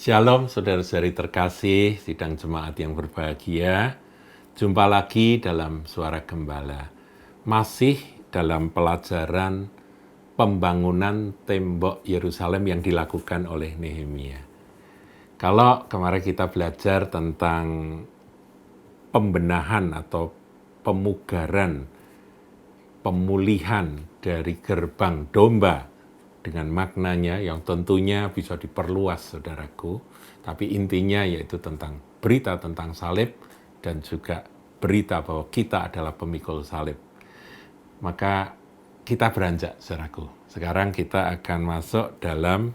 Shalom saudara-saudari terkasih, sidang jemaat yang berbahagia. Jumpa lagi dalam Suara Gembala. Masih dalam pelajaran pembangunan tembok Yerusalem yang dilakukan oleh Nehemia. Kalau kemarin kita belajar tentang pembenahan atau pemugaran, pemulihan dari gerbang domba dengan maknanya yang tentunya bisa diperluas, saudaraku. Tapi intinya yaitu tentang berita tentang salib dan juga berita bahwa kita adalah pemikul salib. Maka kita beranjak, saudaraku. Sekarang kita akan masuk dalam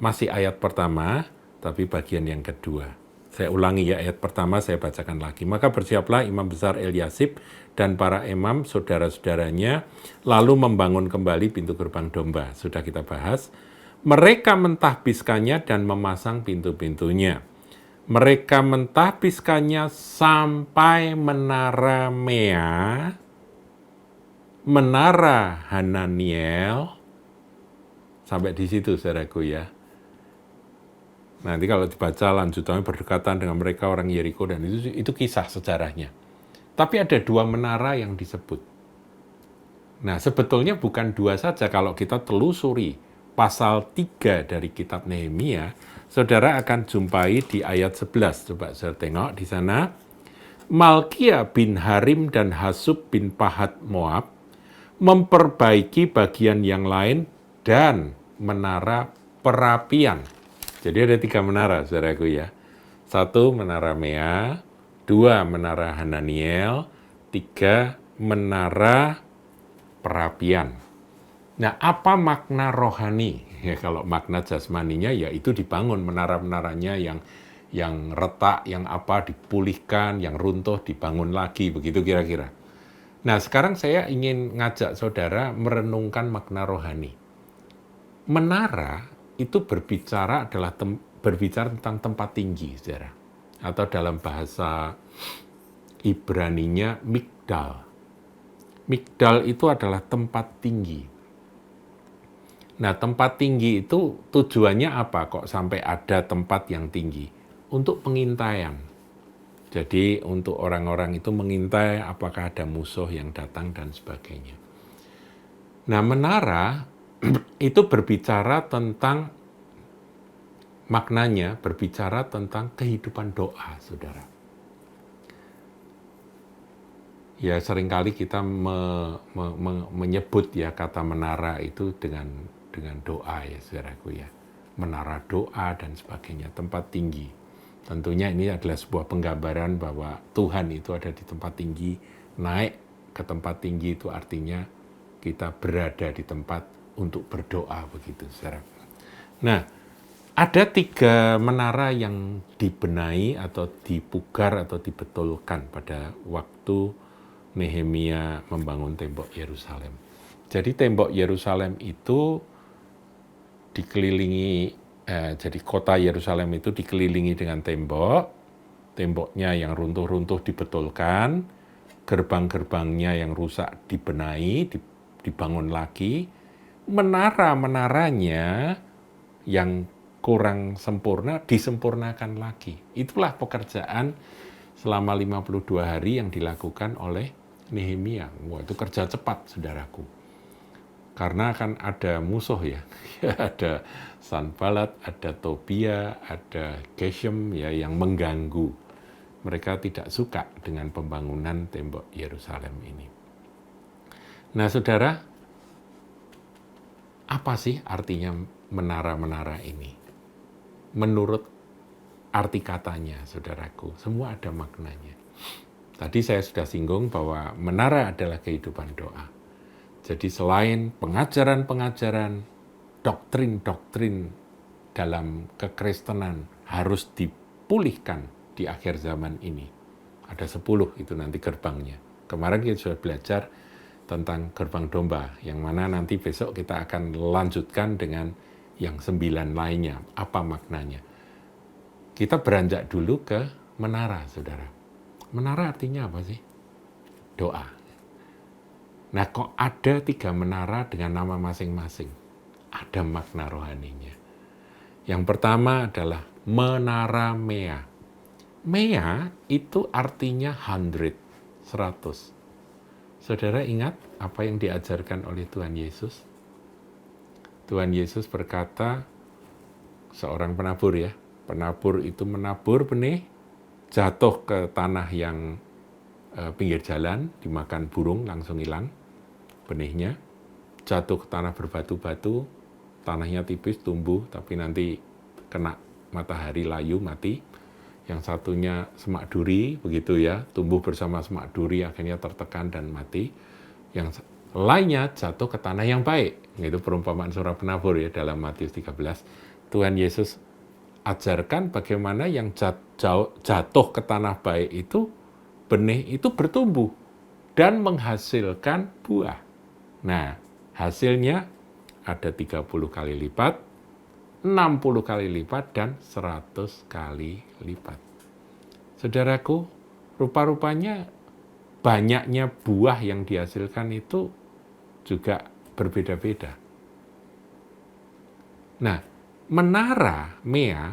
masih ayat pertama, tapi bagian yang kedua. Saya ulangi ya, ayat pertama saya bacakan lagi. Maka bersiaplah imam besar Eliasib dan para imam, saudara-saudaranya, lalu membangun kembali pintu gerbang domba. Sudah kita bahas. Mereka mentahbiskannya dan memasang pintu-pintunya. Mereka mentahbiskannya sampai menara Mea, menara Hananiel, sampai di situ saudaraku ya. Nanti kalau dibaca lanjutannya berdekatan dengan mereka orang Yeriko dan itu kisah sejarahnya. Tapi ada dua menara yang disebut. Nah sebetulnya bukan dua saja. Kalau kita telusuri pasal 3 dari kitab Nehemia, saudara akan jumpai di ayat 11. Coba saya tengok di sana. Malkia bin Harim dan Hasub bin Pahat Moab memperbaiki bagian yang lain dan menara perapian. Jadi ada 3 menara, saudaraku ya. 1 menara Mea, 2 menara Hananiel, 3 menara perapian. Nah, apa makna rohani? Ya, kalau makna jasmaninya ya itu dibangun menara-menaranya yang retak, yang dipulihkan, yang runtuh dibangun lagi, begitu kira-kira. Nah, sekarang saya ingin ngajak saudara merenungkan makna rohani. Menara itu berbicara tentang tempat tinggi, saudara. Atau dalam bahasa Ibraninya migdal. Migdal itu adalah tempat tinggi. Nah, tempat tinggi itu tujuannya apa kok sampai ada tempat yang tinggi? Untuk pengintaian. Jadi untuk orang-orang itu mengintai apakah ada musuh yang datang dan sebagainya. Nah, menara itu berbicara tentang maknanya, berbicara tentang kehidupan doa, saudara. Ya seringkali kita menyebut ya kata menara itu dengan doa ya saudaraku ya. Menara doa dan sebagainya, tempat tinggi. Tentunya ini adalah sebuah penggambaran bahwa Tuhan itu ada di tempat tinggi, naik ke tempat tinggi itu artinya kita berada di tempat untuk berdoa begitu saudara. Nah, ada 3 menara yang dibenahi atau dipugar atau dibetulkan pada waktu Nehemia membangun tembok Yerusalem. Jadi tembok Yerusalem itu dikelilingi, jadi kota Yerusalem itu dikelilingi dengan tembok, temboknya yang runtuh-runtuh dibetulkan, gerbang-gerbangnya yang rusak dibenahi, dibangun lagi, menara-menaranya yang kurang sempurna disempurnakan lagi. Itulah pekerjaan selama 52 hari yang dilakukan oleh Nehemia. Wah, itu kerja cepat, saudaraku. Karena kan ada musuh ya. Ada Sanballat, ada Tobia, ada Geshem ya yang mengganggu. Mereka tidak suka dengan pembangunan tembok Yerusalem ini. Nah, saudara, apa sih artinya menara-menara ini? Menurut arti katanya, saudaraku, semua ada maknanya. Tadi saya sudah singgung bahwa menara adalah kehidupan doa. Jadi selain pengajaran-pengajaran, doktrin-doktrin dalam kekristenan harus dipulihkan di akhir zaman ini. Ada 10 itu nanti gerbangnya. Kemarin kita sudah belajar tentang gerbang domba, yang mana nanti besok kita akan lanjutkan dengan yang 9 lainnya. Apa maknanya? Kita beranjak dulu ke menara, saudara. Menara artinya apa sih? Doa. Nah, kok ada 3 menara dengan nama masing-masing? Ada makna rohaninya. Yang pertama adalah menara Mea. Mea itu artinya 100, 100. Saudara ingat apa yang diajarkan oleh Tuhan Yesus? Tuhan Yesus berkata, seorang penabur ya, penabur itu menabur benih, jatuh ke tanah yang pinggir jalan, dimakan burung, langsung hilang benihnya. Jatuh ke tanah berbatu-batu, tanahnya tipis, tumbuh, tapi nanti kena matahari layu, mati. Yang satunya semak duri, begitu ya, tumbuh bersama semak duri, akhirnya tertekan dan mati. Yang lainnya jatuh ke tanah yang baik. Itu perumpamaan seorang penabur ya, dalam Matius 13. Tuhan Yesus ajarkan bagaimana yang jatuh ke tanah baik itu, benih itu bertumbuh dan menghasilkan buah. Nah, hasilnya ada 30 kali lipat, 60 kali lipat, dan 100 kali lipat. Saudaraku, rupa-rupanya banyaknya buah yang dihasilkan itu juga berbeda-beda. Nah, menara Mea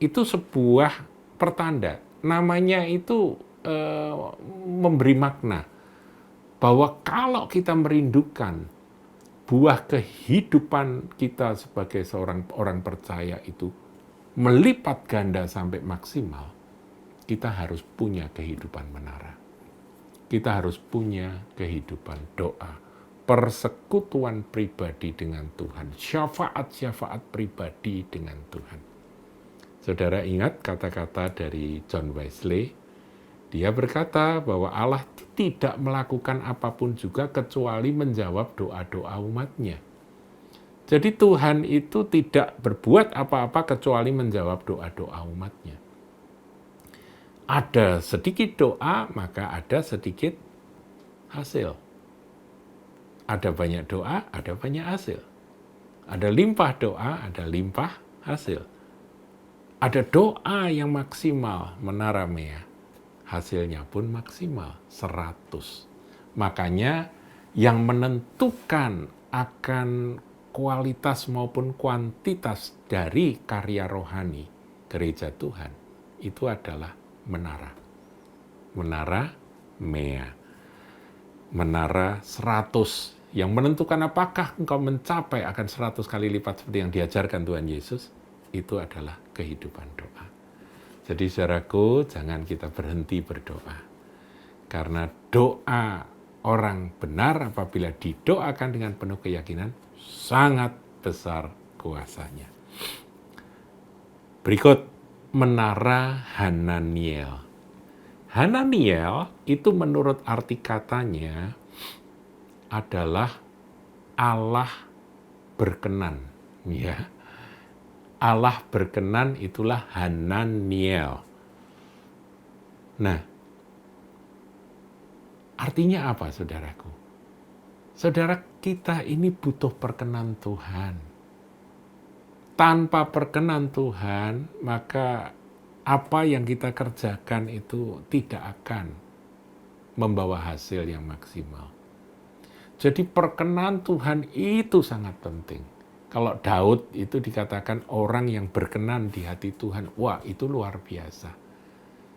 itu sebuah pertanda. Namanya itu memberi makna bahwa kalau kita merindukan buah kehidupan kita sebagai seorang orang percaya itu melipat ganda sampai maksimal, kita harus punya kehidupan menara. Kita harus punya kehidupan doa, persekutuan pribadi dengan Tuhan, syafaat-syafaat pribadi dengan Tuhan. Saudara ingat kata-kata dari John Wesley, dia berkata bahwa Allah tidak melakukan apapun juga kecuali menjawab doa-doa umatnya. Jadi Tuhan itu tidak berbuat apa-apa kecuali menjawab doa-doa umatnya. Ada sedikit doa, maka ada sedikit hasil. Ada banyak doa, ada banyak hasil. Ada limpah doa, ada limpah hasil. Ada doa yang maksimal, menara Mea. Hasilnya pun maksimal, 100. Makanya yang menentukan akan kualitas maupun kuantitas dari karya rohani gereja Tuhan, itu adalah menara. Menara Mea. Menara 100. Yang menentukan apakah engkau mencapai akan 100 kali lipat seperti yang diajarkan Tuhan Yesus, itu adalah kehidupan doa. Jadi saudaraku, jangan kita berhenti berdoa. Karena doa orang benar apabila didoakan dengan penuh keyakinan, sangat besar kuasanya. Berikut, menara Hananiel. Hananiel itu menurut arti katanya adalah Allah berkenan. Ya. Allah berkenan itulah Hananiel. Nah, artinya apa saudaraku? Saudara, kita ini butuh perkenan Tuhan. Tanpa perkenan Tuhan, maka apa yang kita kerjakan itu tidak akan membawa hasil yang maksimal. Jadi perkenan Tuhan itu sangat penting. Kalau Daud itu dikatakan orang yang berkenan di hati Tuhan, wah itu luar biasa.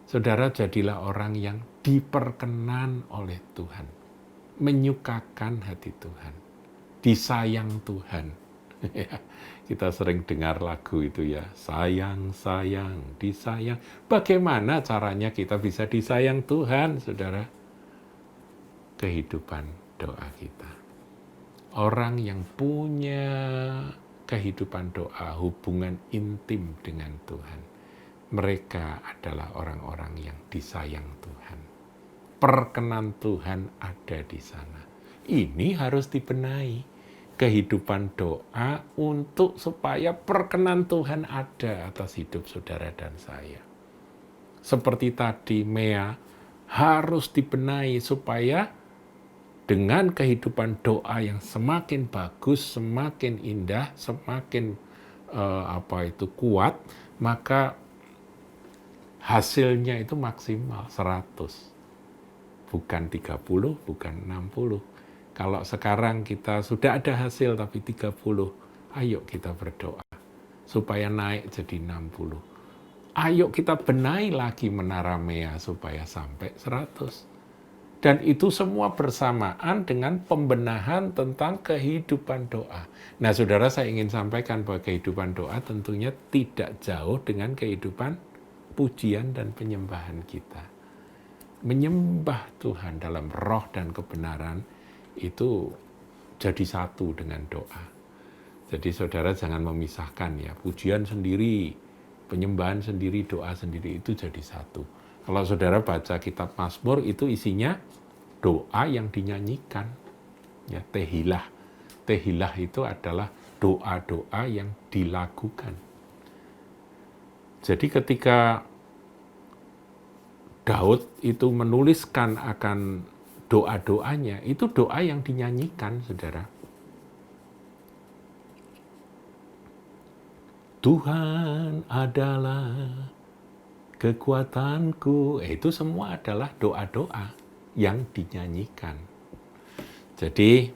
Saudara, jadilah orang yang diperkenan oleh Tuhan. Menyukakan hati Tuhan. Disayang Tuhan. Kita sering dengar lagu itu ya, sayang, sayang, disayang. Bagaimana caranya kita bisa disayang Tuhan, saudara? Kehidupan doa kita. Orang yang punya kehidupan doa, hubungan intim dengan Tuhan, mereka adalah orang-orang yang disayang Tuhan. Perkenan Tuhan ada di sana. Ini harus dibenahi. Kehidupan doa untuk supaya perkenan Tuhan ada atas hidup saudara dan saya. Seperti tadi, Mea harus dibenahi supaya dengan kehidupan doa yang semakin bagus, semakin indah, semakin kuat, maka hasilnya itu maksimal 100. Bukan 30, bukan 60. Kalau sekarang kita sudah ada hasil tapi 30, ayo kita berdoa. supaya naik jadi 60. Ayo kita benahi lagi menara Mea supaya sampai 100. Dan itu semua bersamaan dengan pembenahan tentang kehidupan doa. Nah, saudara, saya ingin sampaikan bahwa kehidupan doa tentunya tidak jauh dengan kehidupan pujian dan penyembahan kita. Menyembah Tuhan dalam roh dan kebenaran itu jadi satu dengan doa. Jadi saudara jangan memisahkan ya, pujian sendiri, penyembahan sendiri, doa sendiri itu jadi satu. Kalau saudara baca kitab Mazmur itu isinya doa yang dinyanyikan. Ya, tehilah. Tehilah itu adalah doa-doa yang dilakukan. Jadi ketika Daud itu menuliskan akan doa-doanya, itu doa yang dinyanyikan, saudara. Tuhan adalah kekuatanku. Itu semua adalah doa-doa yang dinyanyikan. Jadi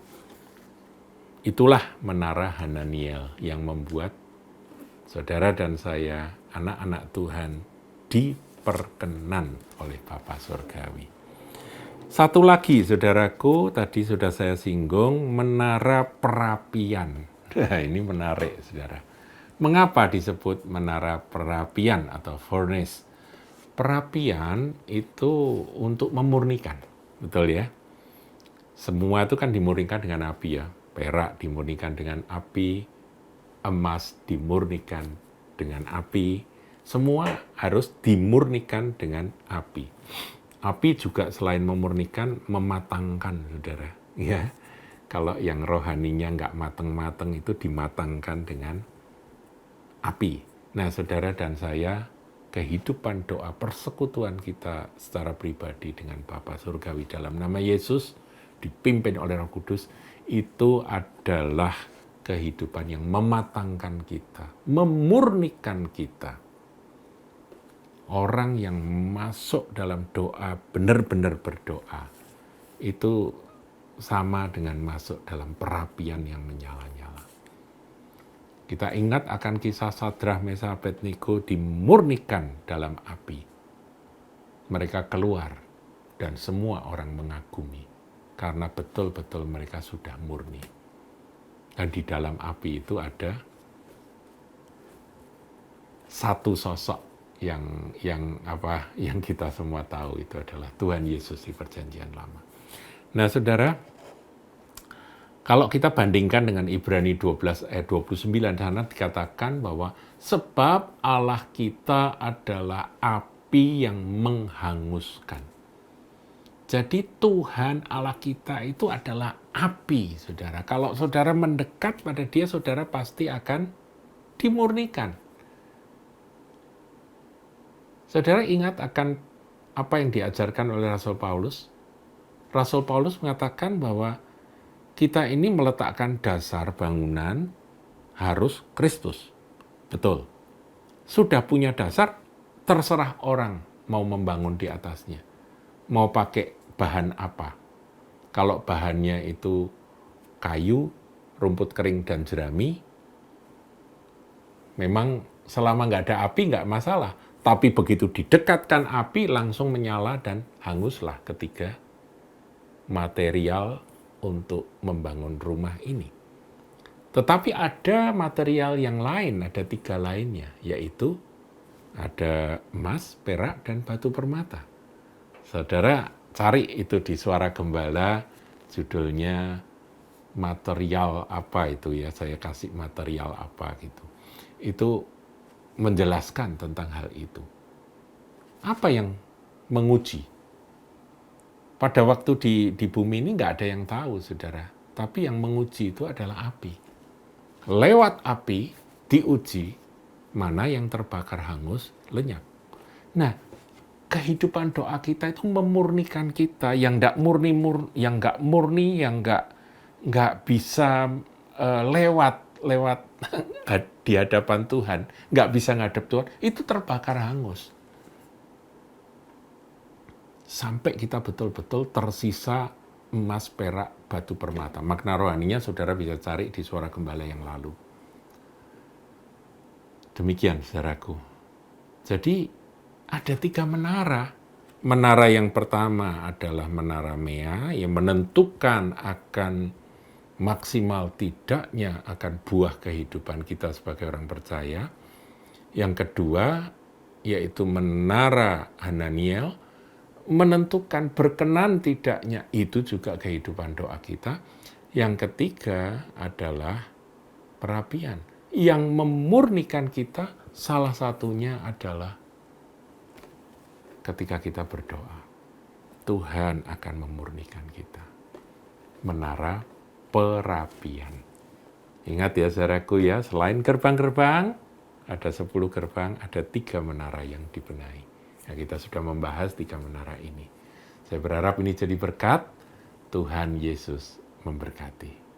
itulah menara Hananiel yang membuat saudara dan saya, anak-anak Tuhan, diperkenan oleh Bapa Surgawi. Satu lagi, saudaraku, tadi sudah saya singgung, menara perapian. Nah, ini menarik, saudara. Mengapa disebut menara perapian atau furnace? Perapian itu untuk memurnikan, betul ya? Semua itu kan dimurnikan dengan api ya. Perak dimurnikan dengan api, emas dimurnikan dengan api, semua harus dimurnikan dengan api. Api juga selain memurnikan, mematangkan, saudara. Ya, kalau yang rohaninya nggak mateng-mateng itu dimatangkan dengan api. Nah, saudara dan saya, kehidupan doa persekutuan kita secara pribadi dengan Bapa Surgawi dalam nama Yesus, dipimpin oleh Roh Kudus, itu adalah kehidupan yang mematangkan kita, memurnikan kita. Orang yang masuk dalam doa, benar-benar berdoa, itu sama dengan masuk dalam perapian yang menyala-nyala. Kita ingat akan kisah Sadrah, Mesakh, Abednego dimurnikan dalam api. Mereka keluar dan semua orang mengagumi karena betul-betul mereka sudah murni. Dan di dalam api itu ada satu sosok yang kita semua tahu, itu adalah Tuhan Yesus di Perjanjian Lama. Nah, saudara, kalau kita bandingkan dengan Ibrani 12 ayat 29, sana dikatakan bahwa sebab Allah kita adalah api yang menghanguskan. Jadi Tuhan Allah kita itu adalah api, saudara. Kalau saudara mendekat pada Dia, saudara pasti akan dimurnikan. Saudara ingat akan apa yang diajarkan oleh Rasul Paulus? Rasul Paulus mengatakan bahwa kita ini meletakkan dasar bangunan harus Kristus. Betul. Sudah punya dasar, terserah orang mau membangun di atasnya. Mau pakai bahan apa. Kalau bahannya itu kayu, rumput kering, dan jerami, memang selama nggak ada api nggak masalah. Tapi begitu didekatkan api, langsung menyala dan hanguslah ketiga material untuk membangun rumah ini. Tetapi ada material yang lain, ada 3 lainnya, yaitu ada emas, perak, dan batu permata. Saudara cari itu di Suara Gembala, judulnya material apa itu ya, saya kasih material apa gitu. Itu menjelaskan tentang hal itu. Apa yang menguji? Pada waktu di bumi ini nggak ada yang tahu, saudara. Tapi yang menguji itu adalah api. Lewat api diuji, mana yang terbakar hangus, lenyap. Nah, kehidupan doa kita itu memurnikan kita. Yang nggak murni, yang nggak bisa lewat di hadapan Tuhan, nggak bisa ngadep Tuhan, itu terbakar hangus. Sampai kita betul-betul tersisa emas, perak, batu permata. Makna rohaninya saudara bisa cari di Suara Gembala yang lalu. Demikian saudaraku. Jadi ada 3 menara. Menara yang pertama adalah menara Mea yang menentukan akan maksimal tidaknya akan buah kehidupan kita sebagai orang percaya. Yang kedua yaitu menara Hananiel menentukan berkenan tidaknya itu juga kehidupan doa kita. Yang ketiga adalah perapian yang memurnikan kita, salah satunya adalah ketika kita berdoa, Tuhan akan memurnikan kita. Menara perapian. Ingat ya saudaraku ya, selain gerbang-gerbang, ada 10 gerbang, ada 3 menara yang dibenahi. Ya, kita sudah membahas 3 menara ini. Saya berharap ini jadi berkat. Tuhan Yesus memberkati.